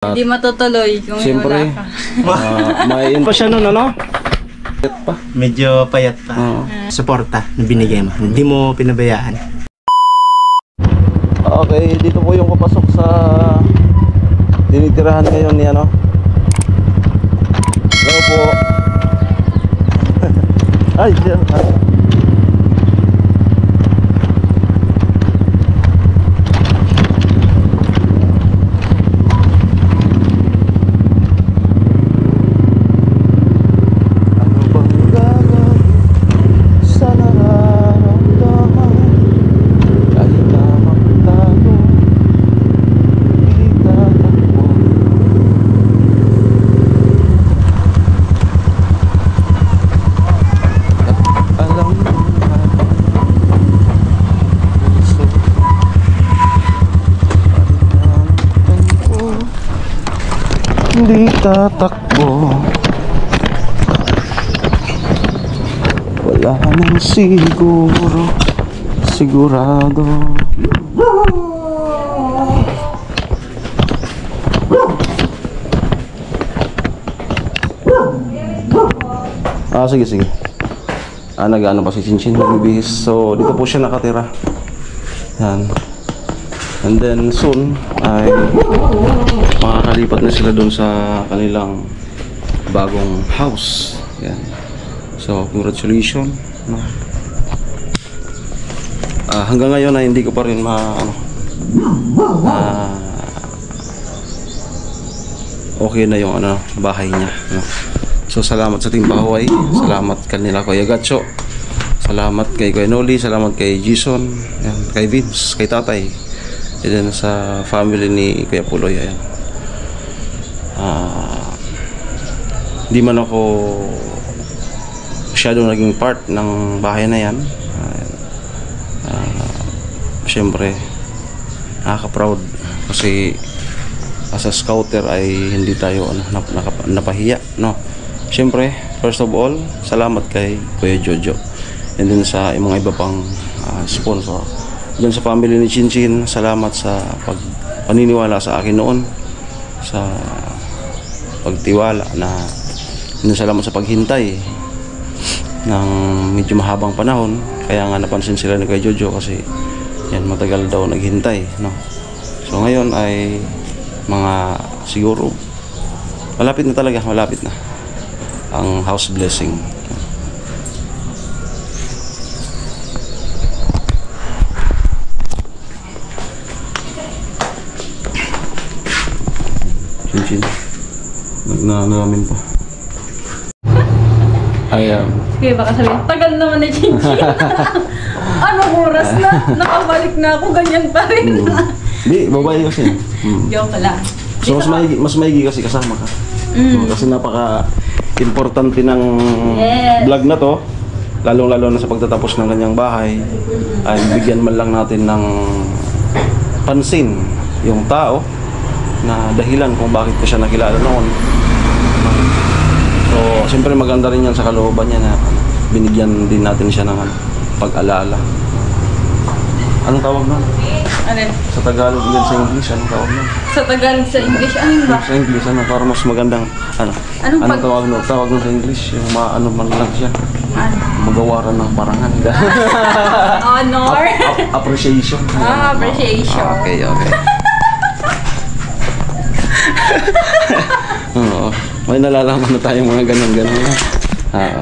Hindi matutuloy kung siyempre, wala ka. may pa siya nun, ano? Payat pa. Medyo payat pa. Suporta na binigay mo. Hindi mo pinabayaan. Okay, dito po yung papasok sa tinitirahan ngayon ni ano. Hello po. Ay, diyan. Hindi tatakbo, wala nang siguro, sigurado. Sige. Nag-ano pa si Chinchin, magbibihis. So, dito po siya nakatira. Yan. And then soon ay makakalipat na sila doon sa kanilang bagong house. Yan. So congratulations, no? Hanggang ngayon ay hindi ko pa rin okay na yung bahay niya, no? So salamat sa Team Pahuay, salamat kanila Kuya Gatcho, salamat kay Kuya Noli, salamat kay Jason, yan, kay Vince, kay Tatay, and then sa family ni Kuya Puloy. Ayan. Di man ako masyadong naging part ng bahay na yan. Siyempre nakaka-proud kasi as a scouter ay hindi tayo napahiya, no? Siyempre, first of all, salamat kay Kuya Jojo, and then sa mga iba pang sponsor. Diyan sa family ni Chinchin, salamat sa paniniwala sa akin noon, sa pagtiwala na salamat sa paghintay ng medyo mahabang panahon. Kaya nga napansin sila ni Kuya Jojo kasi yan, matagal daw naghintay, no? So ngayon ay mga siguro malapit na talaga, malapit na ang house blessing. Chinchin, namin pa. Ayan. Sige, baka sabihin, tagal naman ni Chinchin. Anong oras na? Nakabalik na ako, ganyan pa rin. Hindi, babae kasi. Joke lang. So mas maigi kasi kasama ka. Kasi napaka-importante ng vlog na to. Lalong-lalo na sa pagtatapos ng kanyang bahay, ay bigyan man lang natin ng pansin yung tao na dahilan kung bakit ko siya nakilala noon. So, siyempre maganda rin yan sa kalooban niya na binigyan din natin siya ng pag-alala. Anong tawag nun? Ano? Sa Tagalog yan, sa English, anong tawag nun? Sa Tagalog, sa English, ano ba? Sa English, para mas magandang, anong tawag nun? Tawag nun sa English, yung ano man lang siya. Magawaran ng parangan. Honor? Appreciation. Appreciation. Okay. Oo. May nalalaman na tayong mga ganun-ganun.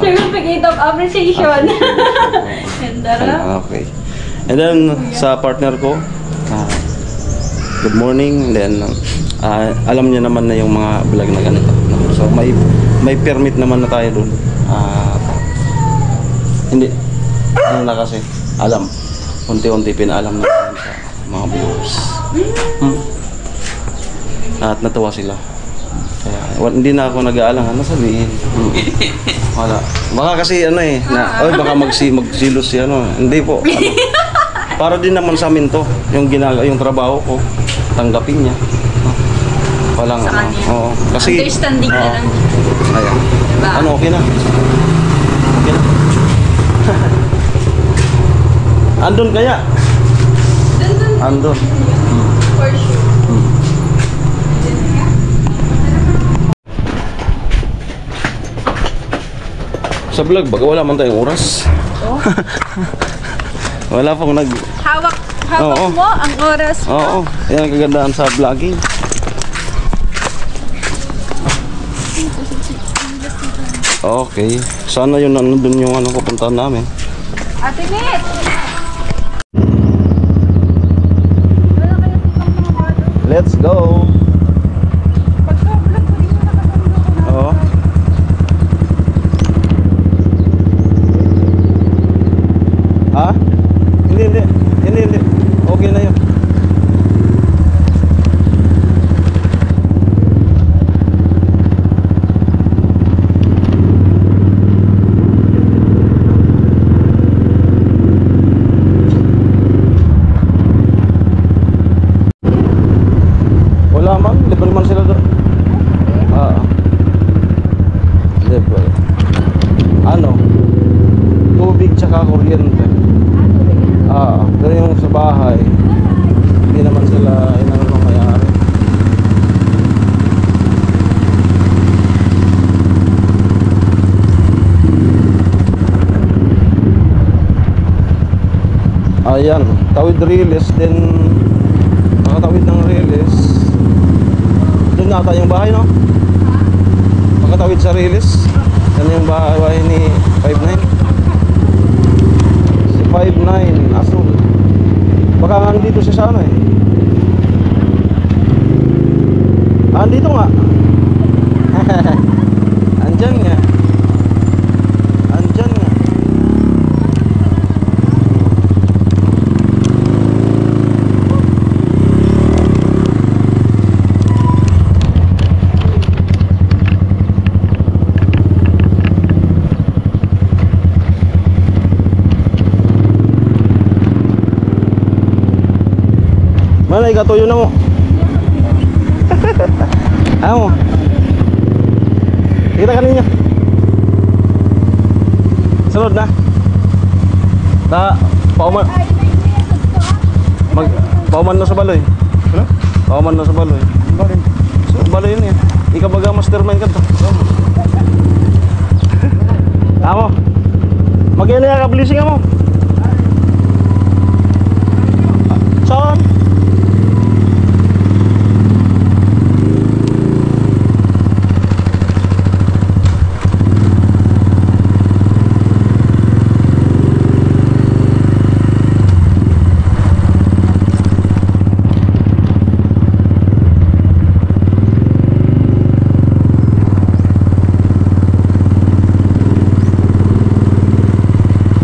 Certificate of appreciation. Okay. And then sa partner ko, good morning. And then alam niya naman na yung mga vlog na ganito. So may permit naman na tayo doon. Hindi. Ano na kasi? Alam. Unti-unti pinaalam na sa mga viewers. At natuwa sila. Kaya hindi na ako nag-aalangan na sabihin. Wala. Baka kasi baka magsilos si Hindi po. Para din naman sa amin to, yung trabaho ko, tanggapin niya. Walang sa kanya. Oo. Kasi understanding na lang. Ayan. Diba? Okay na. Okay na. Andun kaya? Andun. For sure. sa vlog, baga wala man tayong oras. Oh. Wala pong nag... Hawak Oo. mo ang oras mo. Oo, yan ang kagandaan sa vlogging. Okay, sana yun nandun yung ano pupuntahan namin. Ate Net! Let's go! Pagka-vlog ko din mo nakatulog ko na. Oo. Ha? Hindi. Okay na yun. Wala man, libre man sila doon. Libre. Ano? Tubig tsaka kuryente. Pero yung sa bahay, hindi naman sila inano ng may-ari. Ayan, tawid Riles, then makatawid ng Riles. Doon nata yung bahay, no? Makatawid sa Riles. Yan yung bahay ni 59. 59 Asul. Baka nga nandito siya sa ano eh. Andito nga. Andyan nga. Manay katuyo na mo. Amo. Kita kanina. Sunod na. Pauman. Pauman na sa baloy. Ano? Pauman na sa baloy. So, baloy yun eh. Ikaw baga mastermind ka to. Amo. Mag-iano ya ka-blessing mo. Saan?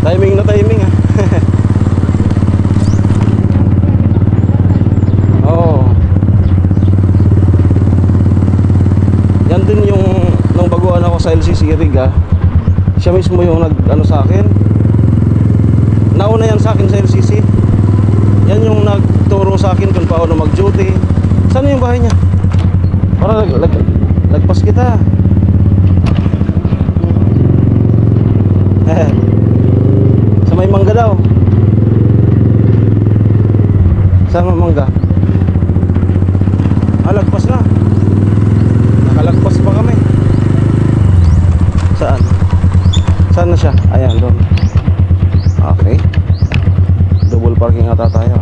Timing na timing ah. Oo. Yan din yung nung baguhan ako sa LCC Riga. Siya mismo yung nag-ano sa akin. Nauna yan sa akin sa LCC. Yan yung nagturo sa akin kung paano mag-duty. Saan yung bahay niya? Para lagpas kita. Sa may mangga daw. Saan may mangga? Lagpas na. Nakalagpas pa kami. Saan? Saan na siya? Ayan, doon. Okay. Double parking ata tayo.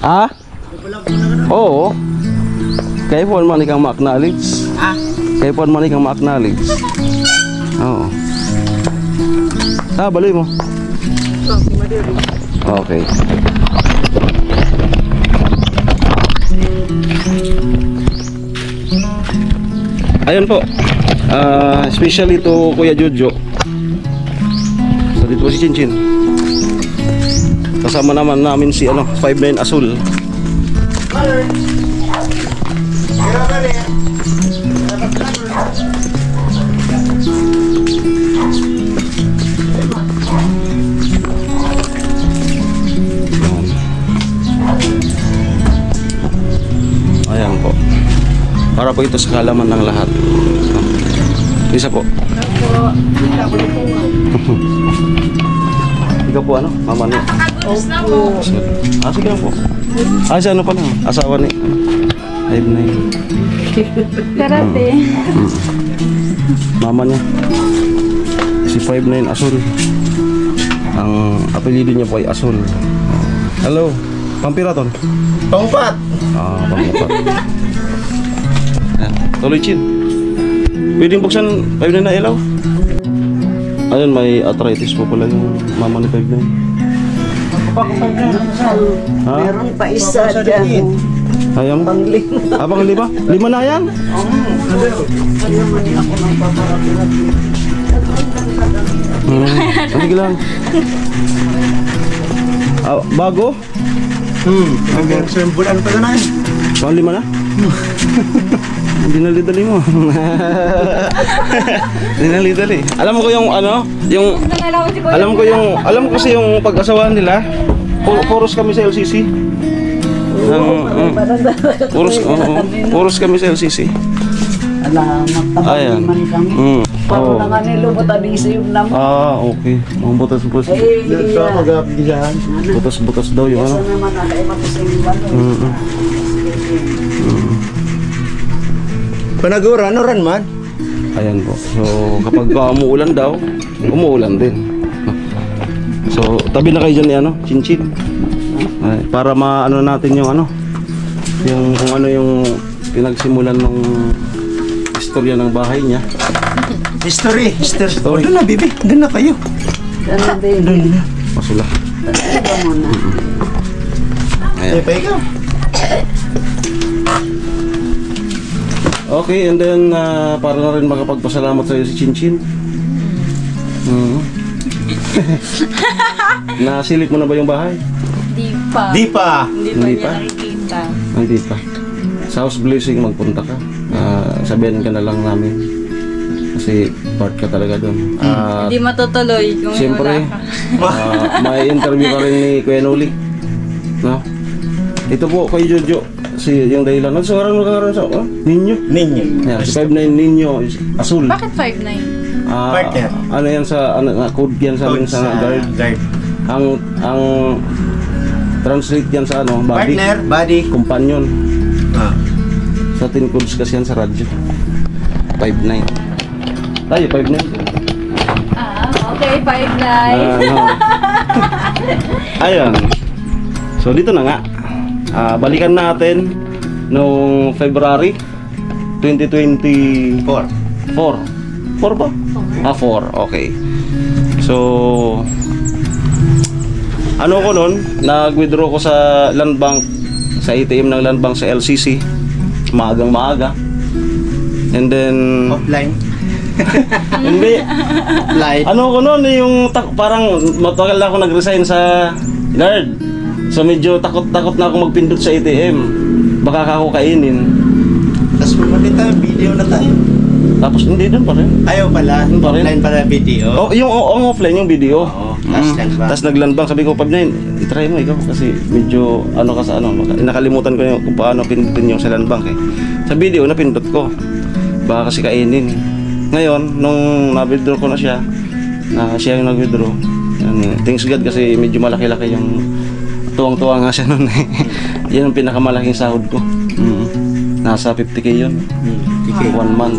Ah? Oo. Kaya po man ikang ma-acknowledge. Kaya po man ikang ma-acknowledge. Oo. Baloy mo. Okay. Ayun po. Especially to Kuya Jojo. So dito po si Chinchin. Kasama naman namin si 59 Asul. Ayan po. Para po ito sa kalaman ng lahat. Isa po. Ikaw po ano? Mama niya. Nakakagulis na po. Sige lang po. Si ano pala? Asawa ni. 5'9". Karate. Mama niya. Si 5'9" Asul. Ang apelido niya po ay Asul. Hello. Pampiraton. Pangpat! Pangpat. Ayan. Tuloy chin. Pwedeng buksan 5'9" na ilaw. Ayun, may arthritis po pala yung mama ni 5'9". Ha? Meron pa isa dyan. Ayam? Panglima. Abang 5? 5 na yan? Sige lang. Bago? Hanggang bulan pa na. Pang 5 na? Dinali-dali mo. Dinali-dali. Alam ko yung ano, yung alam ko kasi yung pag-asawahan nila. Puros kami sa LCC. Puros kami sa LCC. Alamat Ayan. naman kami. Paano na nga nilubot ang isip naman. Okay. Mga butas-butas. Iya. Butas-butas daw yung ano. Isa naman ang ay matusing balo. Panagura, ano ran man? Ayan po. So, kapag umuulan daw, umuulan din. So, tabi na kayo dyan ni ano, Chinchin. Ay, para maano natin yung ano, yung kung ano yung pinagsimulan ng istorya ng bahay niya. History. Story. Doon na, bibi. Doon na kayo. Ano din? Doon na. Masula. Ito muna. Ayan. Pa ikaw. Okay, and then para na rin makapagpasalamat sa iyo si Chinchin. Nasilip mo na ba yung bahay? Di pa. Di pa. Hindi Hindi pa pa? niya nakikita. Hindi pa. Sa house blessing magpunta ka. Sabihin ka na lang namin. Kasi part ka talaga doon. Hindi matutuloy kung Siyempre, wala ka. may interview ka rin ni Kuya Noli. No? Ito po kay Jojo. Yung dahilan. Nagsukarang mo ka rin sa Ninyo. Yeah, si 5'9" Ninyo is Asul. Bakit 5'9"? Partner. Ano yan sa code yan sa amin sa guard. Ang translate yan sa ano, body. Partner, body. Companion. Ah. Sa tin codes kasi yan sa radyo. 5'9". Tayo 5'9". Okay, 5'9". Ayun. So dito na nga. Balikan natin noong February 2024. 4 ba? 4. Okay. So ano ko nun, nag-withdraw ko sa Land Bank, sa ATM ng Land Bank sa LCC, maagang maaga. And then Offline. hindi. Light. Ano ko nun, yung parang matagal na ako nag-resign sa guard. So medyo takot na ako magpindot sa ATM. Baka ako kainin. Tapos pumunta tayo, video na tayo. Tapos hindi doon pa rin. Ayaw pala. Doon pa rin. Offline pala video. Oh, yung offline yung video. Oo. Tapos land bank. Tapos naglandbang, sabi ko, 5'9", itry mo ikaw kasi medyo ano ka sa ano, nakalimutan ko yung kung paano pindutin yung sa land bank eh. Sa video napindot ko. Baka kasi kainin. Ngayon, nung na-withdraw ko na siya yung nag-withdraw. Thanks God kasi medyo malaki-laki yung tuwang-tuwa nga siya nun eh. Yan ang pinakamalaking sahod ko. Nasa 50K yun. 1 month.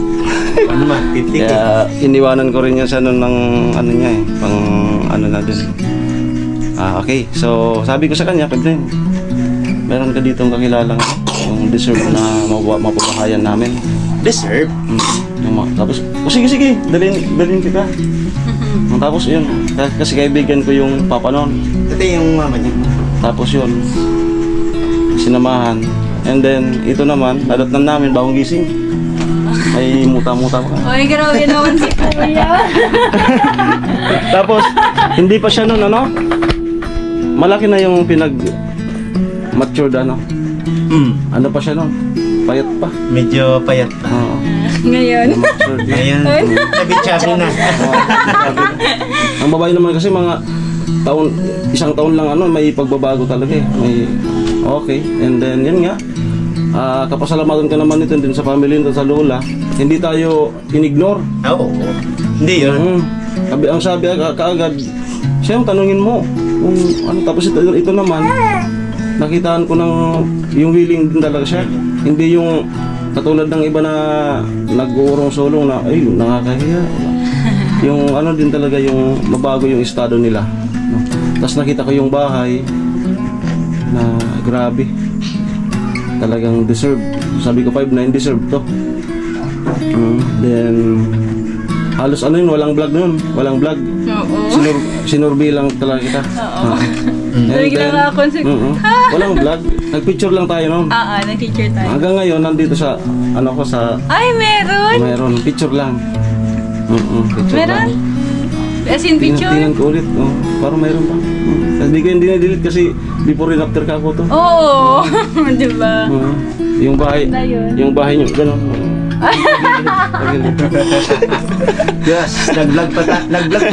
1 month, 50K. Kaya iniwanan ko rin yan siya nun ng ano niya eh. Pang ano na din. Okay. So sabi ko sa kanya, Peblen, meron ka ditong kakilalang yung deserve na mapapahayan namin. Deserve. Tapos, sige, dalhin kita. Tapos yun, kasi kaibigan ko yung papa noon. Ito yung mama niya. Tapos yun, sinamahan. And then, ito naman, nadatnan namin, bagong gising. Ay, muta-muta pa. Uy, grabe naman si Kuya. Tapos, hindi pa siya nun, ano? Malaki na yung pinag-matured, ano? Ano pa siya nun? Payat pa. Medyo payat pa. Oo. Ngayon. Matured. Ngayon, chabi-chabi na. Ang babae naman kasi mga isang taon lang ano, may pagbabago talaga eh. May okay. And then yun nga. kapasalamatan ka naman nito din sa family nito, sa lola. Hindi tayo inignore. Oo. Hindi yun. Ang sabi kaagad, siya yung tanungin mo. Kung ano, tapos ito naman, nakitaan ko ng yung willing din talaga siya. Hindi yung katulad ng iba na nag-uurong sulong na, ay, nakakahiya. Yung ano din talaga, yung mabago yung estado nila. No? Tapos nakita ko yung bahay na grabe. Talagang deserve. Sabi ko 5-9 deserve to. Then halos ano yun, walang vlog nun. Walang vlog. Sinurvey lang talaga kita. Lagi lang ako. Walang vlog. Nag-picture lang tayo nun. Nag-picture tayo. Hanggang ngayon, nandito sa, ano ko sa... Ay, meron! Meron. Picture lang. Picture Meron? lang. As in picture? Tingnan ko ulit. Parang mayroon pa. Hindi ko hindi na-delete kasi before and after ka ako to. Oo! Diba? Yung bahay, yung bahay nyo, gano'n. Yes, nag-vlog pa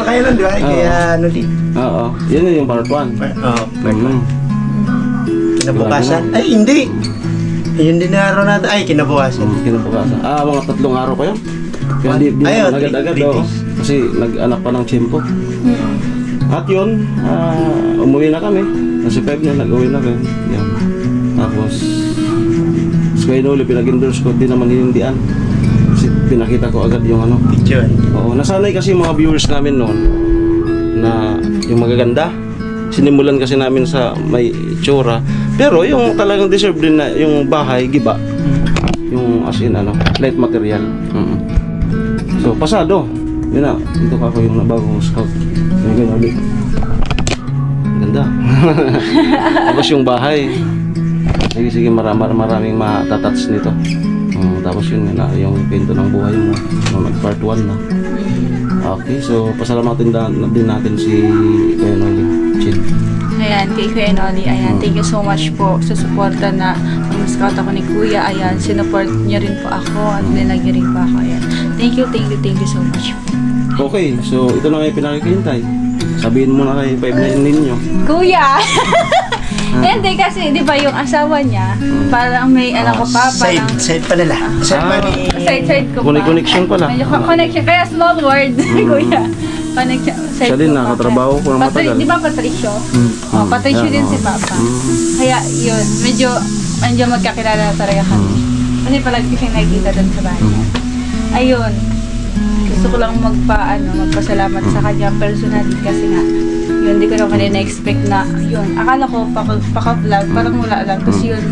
kayo nun, di ba? Kaya ano di? Oo. Yan yung part 1. Oo, part 1. Kinabukasan? Ay, hindi! Yun din na araw natin. Ay, kinabukasan. Kinabukasan. Mga 3 araw pa yun. Kaya di Ayun, agad-agad. 3 days. Kasi nag-anak pa ng tiyempo. At yun, umuwi na kami. Kasi 5 na, nag-uwi na kami. Yan. Tapos, kaya nuli, pinag-endorse ko, di naman hinindian. Kasi pinakita ko agad yung ano. Picture. Oo, nasanay kasi yung mga viewers namin noon na yung magaganda. Sinimulan kasi namin sa may itsura. Pero yung talagang deserve din na yung bahay, giba. Yung as in ano, light material. So, pasado. Yun na, dito ka ako yung nabagong scout. Yung gano'n ulit. Ganda. Tapos yung bahay. Sige, maraming matatats nito. Tapos yun na, yung pinto ng buhay mo. Nag-part 1 na. Okay, so pasalamatin din natin si Kuya Noli Chin. Ayan, kay Kuya Noli. Ayan, thank you so much po sa suporta na scout ako ni Kuya. Ayan, sinupport niya rin po ako at linagyan rin po ako. Ayan, thank you so much po. Okay, so ito na nga yung pinakikintay. Sabihin mo na kay 5-9 ninyo. Kuya! Hindi kasi, di ba yung asawa niya, parang may alam ko pa, parang... Side pa nila. Side ko pa. Connection pala. Medyo connection, kaya small word, Kuya. Connection, side Siya din, ko pa. nakatrabaho ko ng matagal. Di ba Patricio? Patricio din si Papa. Kaya yun, medyo magkakilala talaga kami. Kasi palagi kasi nakikita doon sa bahay niya. Ayun. Gusto ko lang magpasalamat sa kanya personally kasi nga yun, hindi ko naman na-expect na yun. Akala ko paka-vlog, parang wala lang. Tapos yun,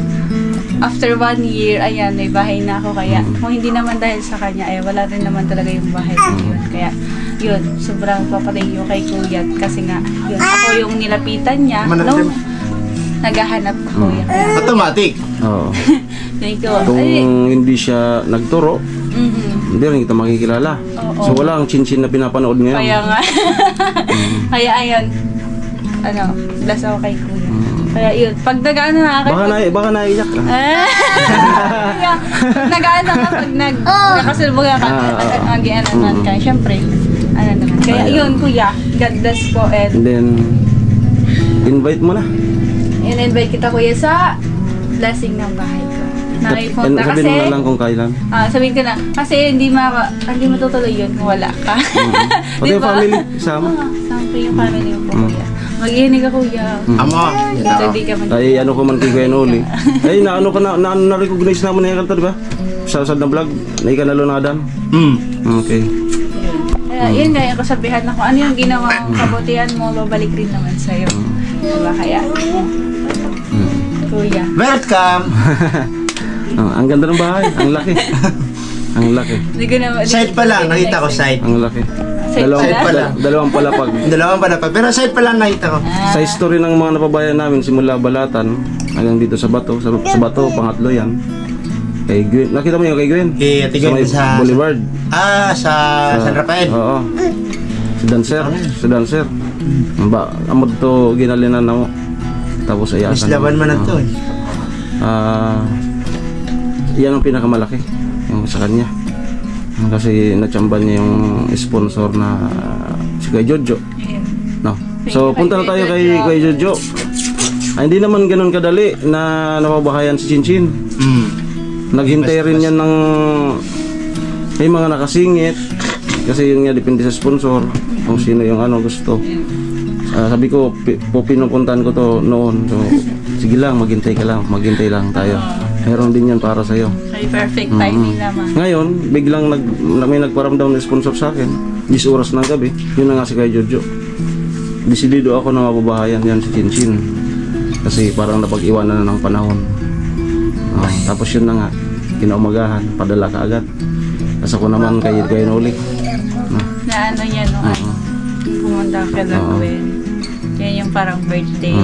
after 1 year, ayan, may bahay na ako. Kaya kung hindi naman dahil sa kanya, wala rin naman talaga yung bahay ko yun. Kaya yun, sobrang papatayo kay Kuya. Kasi nga, yun, ako yung nilapitan niya. Nung naghahanap ko Kuya. Automatic. Oo. Thank you. Kung hindi siya nagturo, hindi rin kita makikilala. So wala ang chinchin na pinapanood ngayon. Kaya nga. Kaya ayun, bless ako kay Kuya. Kaya yun, pag nag-ano na ako. Baka naiyak ka. Kaya, nag-ano na pag nagkasulbuga ka, mag-ano naman ka. Siyempre, ano naman. Kaya yun, Kuya, God bless po. And then, invite mo na. In-invite kita, Kuya, sa blessing ng bahay ko. Nakipunta kasi. Sabihin mo na lang kung kailan. Sabihin ko na. Kasi hindi matutuloy yun kung wala ka. Pati yung family, sama. Siyempre yung family mo, Kuya. Mag-iinig ka, Kuya. Amo. Ay, ano ko man kay Kuya Noli. Ay, na-recognize naman na yung di ba? Sa na vlog, na ikanalonadan. Okay. Yun nga yung kasabihan na kung ano yung ginawa mong kabutihan mo, babalik rin naman sa'yo. Diba? Kaya, Kuya. Welcome! Ang ganda ng bahay, ang laki. Ang laki. Side pa lang, nakita ko side. Ang laki. Dalawang palapag. Dalawang palapag. Pero side pa lang nakita ko. Sa history ng mga napabayan namin, simula Balatan, hanggang dito sa Bato. Sa Bato, pangatlo yan. Kay Gwen. Nakita mo yung kay Gwen? Kay Ate Gwen sa Boulevard. Sa San Rafael. Oo. Si Dancer. Amod to ginalinan na mo. Tapos ayasan. Mislaban man na to. Yan ang pinakamalaki yung sa kanya. Kasi natsamban niya yung sponsor na si Kuya Jojo. No. So punta na tayo kay Jojo. Hindi naman ganun kadali na napabahayan si Chinchin. Naghintay rin yan ng may mga nakasingit. Kasi yun nga, depende sa sponsor kung sino yung gusto. Sabi ko, pinupuntahan ko to noon. So, sige lang, maghintay lang tayo. Meron din yan para sa'yo. Ay, perfect timing naman. Ngayon, biglang may nagparamdam ng sponsor sa akin. 10 oras ng gabi. Yun na nga si Kuya Jojo. Desidido ako na mababahayan yan si Chinchin. Kasi parang napag-iwanan na ng panahon. Tapos yun na nga, kinaumagahan, padala ka agad. Tapos ako naman kay Noli. Na ano niya no, ay pumunta ka lang yan yung parang birthday.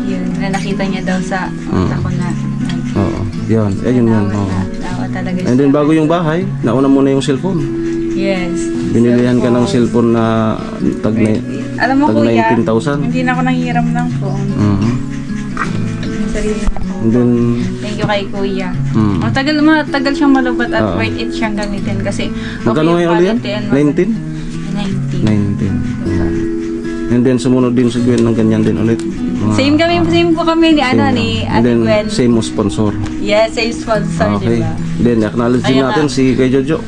Yun, na nakita niya daw sa ako na. Oo, yun. Yun. Tawa talaga siya. And then bago yung bahay, nauna muna yung cellphone. Yes. Binilihan ka ng cellphone na alam mo kuya, 19,000. hindi na ako nanghiram ng phone. Sarili na ako. And then, thank you kay kuya. Matagal siyang malubat at worth it siyang gamitin kasi magkano ngayon ulit yan? 19? 19. And then sumunod din si Gwen ng ganyan din ulit. Same po kami ni ni and Ate then, Gwen. same mo sponsor. Yes, same sponsor, Okay. diba? Then acknowledge din natin si Kuya Jojo.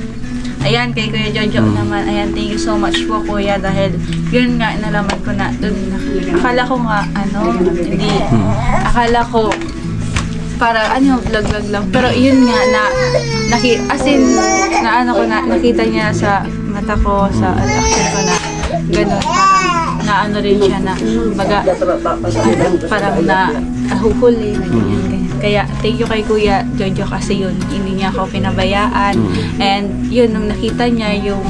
Ayan, kay Kuya Jojo naman. Ayan, thank you so much po kuya dahil yun nga, nalaman ko na dun. Akala ko nga, hindi. Akala ko para vlog lang. Pero yun nga nakita niya sa mata ko, sa action ko na gano'n, parang rin siya na parang nahuhuli na ganyan. Kaya thank you kay Kuya Jojo kasi yun, hindi niya ako pinabayaan. And yun, nung nakita niya yung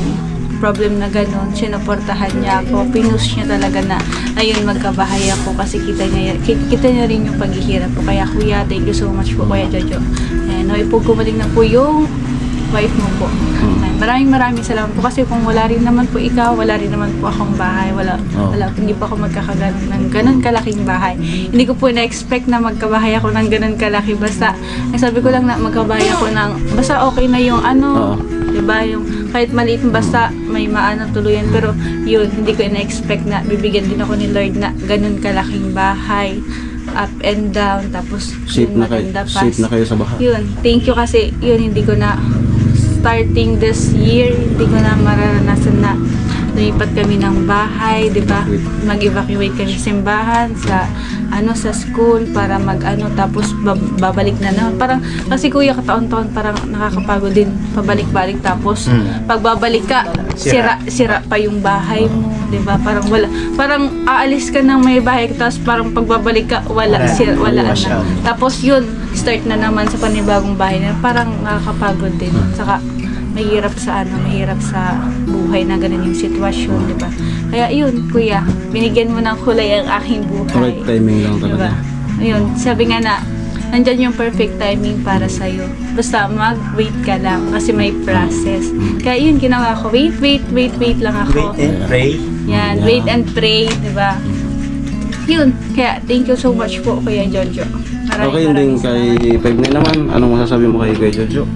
problem na gano'n, sinuportahan niya ako, pinus niya talaga na ayun, magkabahay ako kasi kita niya rin yung paghihirap ko. Kaya kuya, thank you so much po Kuya Jojo. And ipugkumaling na po yung wife mo po. Maraming salamat po kasi kung wala rin naman po ikaw, wala rin naman po akong bahay, hindi pa ako magkakaganon ng ganun kalaking bahay. Hindi ko po na-expect na magkabahay ako ng ganun kalaki, basta sabi ko lang na magkabahay ako ng basta okay na yung diba, yung kahit maliit basta may tuluyan, pero yun, hindi ko na-expect na bibigyan din ako ni Lord na ganun kalaking bahay, up and down, tapos safe na kayo sa bahay. Yun, thank you kasi yun, hindi ko na starting this year, hindi ko na mararanasan na lumipat kami ng bahay, di ba? Mag-evacuate kami sa simbahan, sa school para tapos babalik na naman. Parang kasi kuya, kataon-taon parang nakakapagod din pabalik-balik, tapos pagbabalik ka, sira pa yung bahay mo, di ba? Parang aalis ka ng may bahay, tapos parang pagbabalik ka, wala na. Tapos yun, start na naman sa panibagong bahay na parang nakakapagod din. Saka mahirap sa buhay na ganun yung sitwasyon, di ba? Kaya yun, kuya, binigyan mo ng kulay ang aking buhay. Correct timing lang talaga. Diba? Ayun, sabi nga na, nandyan yung perfect timing para sa'yo. Basta mag-wait ka lang kasi may process. Kaya yun, ginawa ko, wait lang ako. Wait and pray. Yan, wait and pray, di ba? Yun, kaya thank you so much po, Kuya Jojo. Okay, din kay 5'9" naman. Anong masasabi mo kay Kuya Jojo?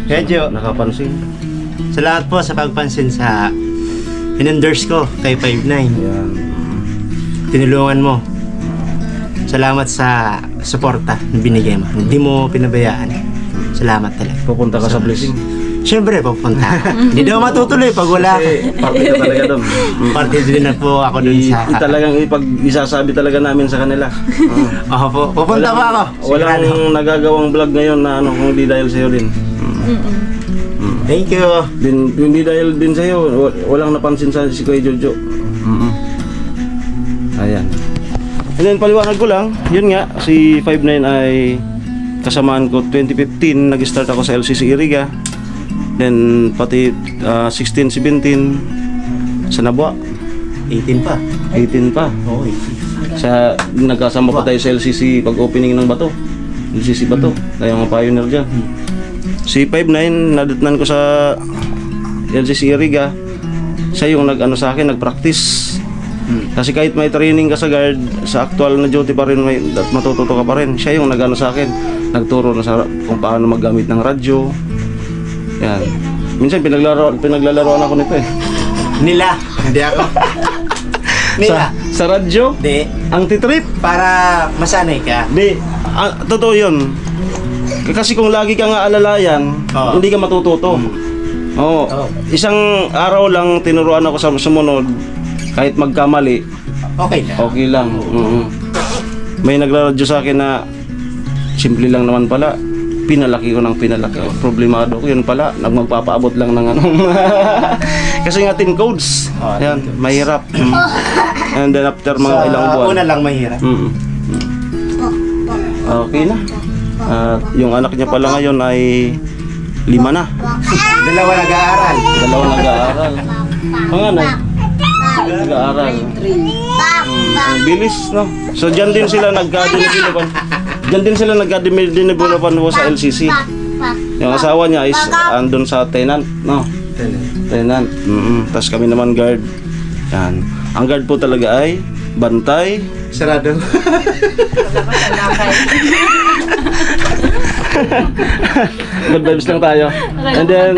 Medyo Nakapansin. salamat po sa pagpansin sa in-endorse ko kay 5'9". Ayan. Tinulungan mo. Salamat sa suporta na binigay mo. Hindi mo pinabayaan. Salamat talaga. Pupunta ka sa blessing. Siyempre, pupunta ako. Hindi daw matutuloy pag wala ka. Kasi parte ka talaga doon. Parte din na po ako doon sa... Talagang isasabi talaga namin sa kanila. Oo po. Pupunta pa ako. Walang nagagawang vlog ngayon na kung di dahil sa'yo din. Thank you. Hindi dahil din sa'yo, walang napansin sa si Kuya Jojo. Ayan. And then paliwanag ko lang, yun nga, si 5'9" ay kasamaan ko 2015, nag-start ako sa LCC Iriga. Then pati 16, 17 sa Nabwa. 18 pa. 18 pa. Oo, 18. Nagkasama pa tayo sa LCC pag-opening ng Bato. LCC Bato, tayo mga pioneer dyan. Si 5'9", nadatnan ko sa LCC Iriga. Siya yung sa akin, nag-practice. Kasi kahit may training ka sa guard, sa actual na duty pa rin, matututo ka pa rin. Siya yung sa akin, nagturo na kung paano maggamit ng radyo. Yan. Minsan pinaglalaroan ako nito eh. Nila, hindi ako. Nila. Sa radyo? Di. Ang titrip? Para masanay ka. Di. Totoo yun. Kasi kung lagi ka nga alalayan, Oo. hindi ka matututo. Oo. Oo. Isang araw lang tinuruan ako sa sumunod, kahit magkamali, Okay na. okay lang. May nagraradyo sa akin na simple lang naman pala. Pinalaki ko ng pinalaki. Problemado ko yun pala. Magpapaabot lang ng ano. Kasi nga 10 codes. Oh, Yan, 10 codes. mahirap. And then after mga ilang buwan. Una lang mahirap. Okay na. At yung anak niya pala ngayon ay 5 na. Dalawa nag-aaral. 2 nag-aaral. Panganay? Nag-aaral. Ang bilis, no? So dyan din sila nagka-dinibilapan. Dyan din sila nagka-dinibilapan po sa LCC. Yung asawa niya is andun sa tenant, no? Tenant. Tapos kami naman guard. Yan. Ang guard po talaga ay bantay. Sarado. Good vibes lang tayo. And then,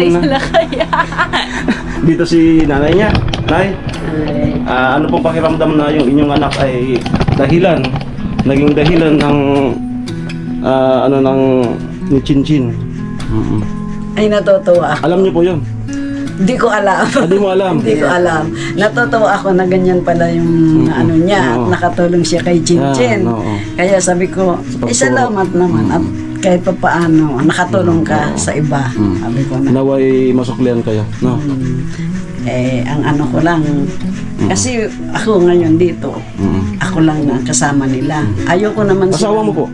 dito si nanay niya. Nay, ano pong pakiramdam na yung inyong anak ay naging dahilan ng ng ni Chinchin? Ay, natutuwa. Alam niyo po yun? Hindi ko alam. Hindi mo alam? Hindi ko alam. Natutuwa ako na ganyan pala yung ano niya. Oo. At nakatulong siya kay Chinchin. Yan, oo. Kaya sabi ko, salamat naman. At kahit pa paano, nakatulong ka sa iba. Sabi ko na. Naway masuklian kayo, no? Ang ano ko lang, kasi ako ngayon dito, ako lang na kasama nila. Ayoko naman Asawa mo po?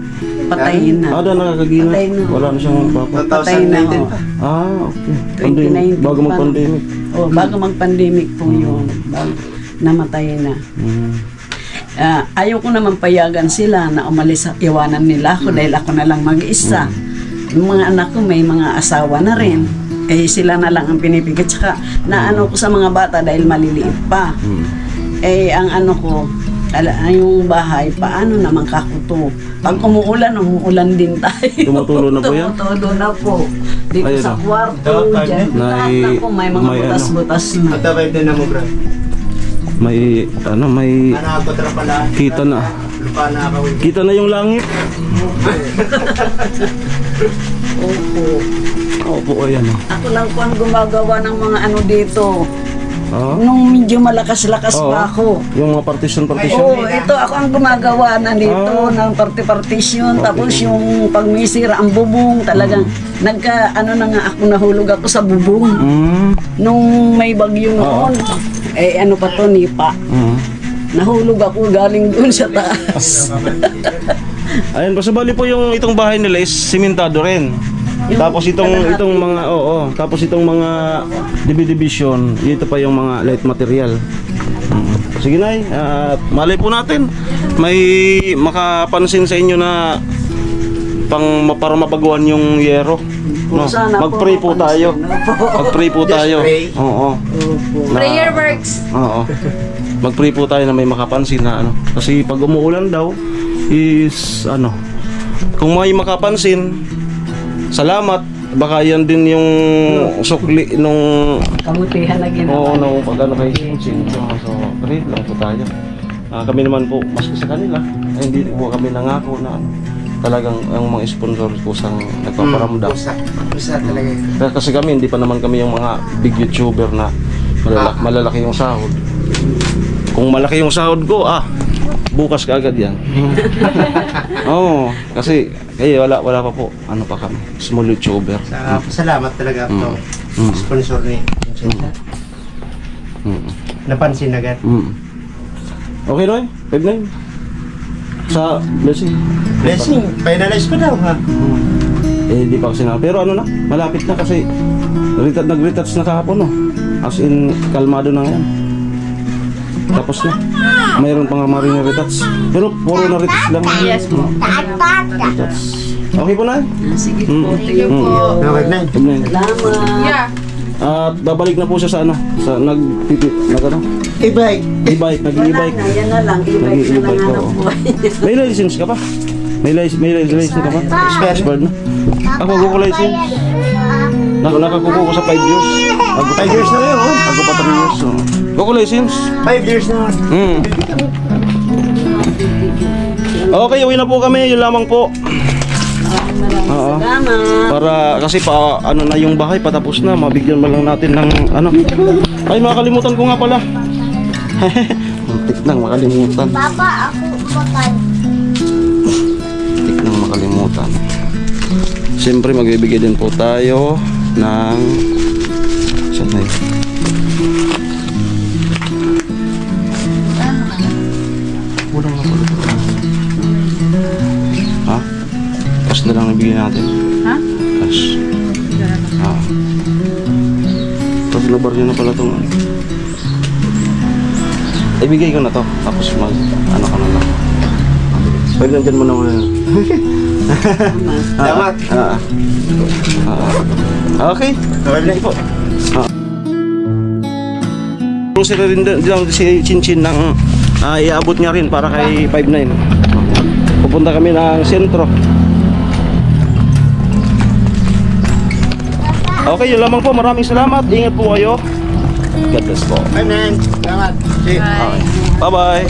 patayin na. Ada nakakagina. Patay na. Wala na siyang papa. Patay na 2019 ako. pa. Okay. 2019 Bago pa. mag-pandemic. Oh, bago mag-pandemic po yun. Namatay na. Ayaw ko naman payagan sila na umalis, iwanan nila ako dahil ako na lang mag-isa. Yung mga anak ko may mga asawa na rin. Sila na lang ang pinipigit. Tsaka naano ko sa mga bata dahil maliliit pa. Ang ano ko, yung bahay, paano naman kakuto? Pag umuulan din tayo. Tumutulo na po yan? Tumutulo na po. Dito Ayun sa na. kwarto, dyan. Lahat May- na po, may mga may ano. butas-butas na. At abay din na mo, bro. May Ano ako pala? kita na. Lupa na ako. Kita na yung langit. Opo. Opo, ayan. Ako lang po ang gumagawa ng mga ano dito. Oh. Nung medyo malakas-lakas Oo. pa ako. Yung mga partition. Oo, ito ako ang gumagawa na dito ng partition. Tapos yung pag may sira ang bubong, talagang ano na nga ako, nahulog ako sa bubong. Nung may bagyo noon, ano pa to, nipa. Nahulog ako galing doon sa taas. Ayan, pasabali po yung itong bahay nila is simentado rin. Tapos itong mga tapos itong mga division, ito pa yung mga light material. Sige nay, at malay po natin may makapansin sa inyo na para mabaguhan yung yero. No? Sana po Mag-pray po tayo. Mag-pray po tayo. pray. Oo. Na- Prayer works. Oo. Mag-pray po tayo na may makapansin na ano. Kasi pag umuulan daw is kung may makapansin, salamat. Baka yan din yung sukli nung Kamutihan na ginawa. nung pag kay Chinchin. So, pray lang po tayo. Kami naman po, maski sa kanila, hindi po kami nangako na talagang ang mga sponsor ko sang nagpaparamdam. Pusa talaga yun. Kasi kami, hindi pa naman kami yung mga big YouTuber na malalaki yung sahod. Kung malaki yung sahod ko, bukas kaagad yan. Oo, kasi wala pa po. Ano pa kami? Small YouTuber. Salamat talaga ako. Sponsor ni Vincent. Napansin agad. Okay, Noy? 5-9? Sa blessing? Blessing, finalize ko daw ha. Di pa kasi na. Pero malapit na kasi nag-retouch na kahapon, no? As in, kalmado na yan. Tapos na. Mayroon pang marine retouch. Pero puro na retouch lang. Yes po. Retouch. Okay po na? Sige po, Thank you po. Nawag na. 5-9. salamat. Yeah. At babalik na po siya sa E-bike. e-bike, nag-e-bike. Wala na, yan na lang. I-bike na lang hanap buhay. May license ka pa? May license ka pa? Expired na? Ako ko license. Nakakuha ko sa 5 years. 5 years na yun. Ako pa 3 years. Go license. 5 years na. Okay, uwi na po kami. Yun lamang po. Maraming Oo. salamat. Para kasi pa ano na yung bahay patapos na, mabigyan mo lang natin ng ano. Ay, makalimutan ko nga pala. Muntik nang makalimutan. Papa, ako bakal. Muntik nang makalimutan. Siyempre magbibigay din po tayo ng saan na yun? Kulang na pala ito. Ha? Cash na lang nabigyan natin. Ha? Cash. Tapos nabarya na pala itong ibigay ko na to. Tapos mag ano ka na lang. Pwede nandyan mo na muna. Salamat. Okay. Okay na po. Kung sila rin si Chinchin ng iaabot niya rin para kay 5'9". Pupunta kami ng sentro. Okay, yun lamang po. Maraming salamat. Ingat po kayo. God bless po. Bye, man. Salamat. See you. Bye-bye.